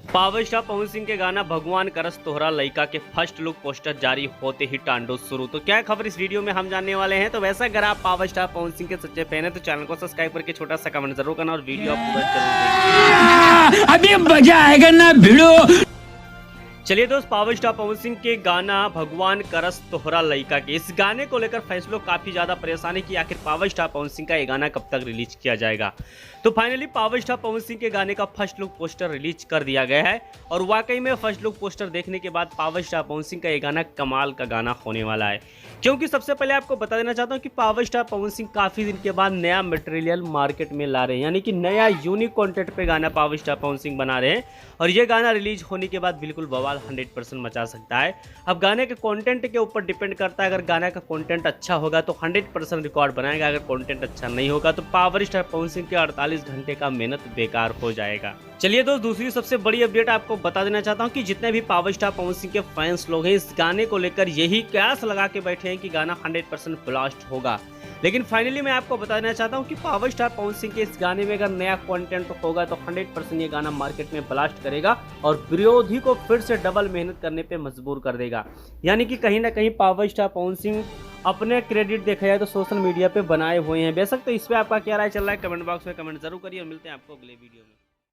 Power star Pawan Singh के गाना भगवान करस तोहरा लइका के फर्स्ट लुक पोस्टर जारी होते ही टांडो शुरू। तो क्या खबर इस वीडियो में हम जानने वाले हैं। तो वैसा अगर आप पावर स्टार पवन सिंह के सच्चे फैन हैं तो चैनल को सब्सक्राइब करके छोटा सा कमेंट जरूर करना और वीडियो पूरा जरूर देखिए। अभी मजा आएगा ना भिड़ो। चलिए दोस्त, पावर स्टार पवन सिंह के गाना भगवान करस तोहरा लइका के इस गाने को लेकर फैंस लोग काफी ज्यादा परेशान है कि आखिर पावर स्टार पवन सिंह का ये गाना कब तक रिलीज किया जाएगा। तो finally power star Pawan Singh के गाने का फर्स्ट लुक पोस्टर रिलीज कर दिया गया है और वाकई में फर्स्ट लुक पोस्टर देखने के बाद पावर स्टार पवन सिंह का ये गाना कमाल का गाना होने वाला है। क्योंकि सबसे पहले आपको बता देना चाहता हूँ कि पावर स्टार पवन सिंह काफी दिन के बाद नया मटेरियल मार्केट में ला रहे हैं, यानी कि नया यूनिक कंटेंट पे गाना पावर स्टार पवन सिंह बना रहे हैं और ये गाना रिलीज होने के बाद बिल्कुल बवाल 100% मचा सकता है। अब गाने के कंटेंट के ऊपर डिपेंड करता है, अगर गाने का कंटेंट अच्छा होगा तो 100% रिकॉर्ड बनाएगा, अगर कंटेंट अच्छा नहीं होगा तो पावर स्टार पवन सिंह के 48 घंटे का मेहनत बेकार हो जाएगा। चलिए दोस्त, दूसरी सबसे बड़ी अपडेट आपको बता देना चाहता हूं कि जितने भी पावर स्टार पवन सिंह के फैंस लोग हैं इस गाने को लेकर यही कयास लगा के बैठे हैं कि गाना 100% ब्लास्ट होगा। लेकिन फाइनली मैं आपको बता देना चाहता हूं कि पावर स्टार पवन सिंह के इस गाने में अगर नया कंटेंट होगा तो 100% ये गाना मार्केट में ब्लास्ट करेगा और विरोधी को फिर से डबल मेहनत करने पे मजबूर कर देगा। यानी कि कहीं ना कहीं पावर स्टार पवन सिंह अपने क्रेडिट देखा जाए तो सोशल मीडिया पे बनाए हुए हैं। बेशक तो इस पे आपका क्या राय चल रहा है कमेंट बॉक्स में कमेंट जरूर करिए और मिलते हैं आपको अगले वीडियो में।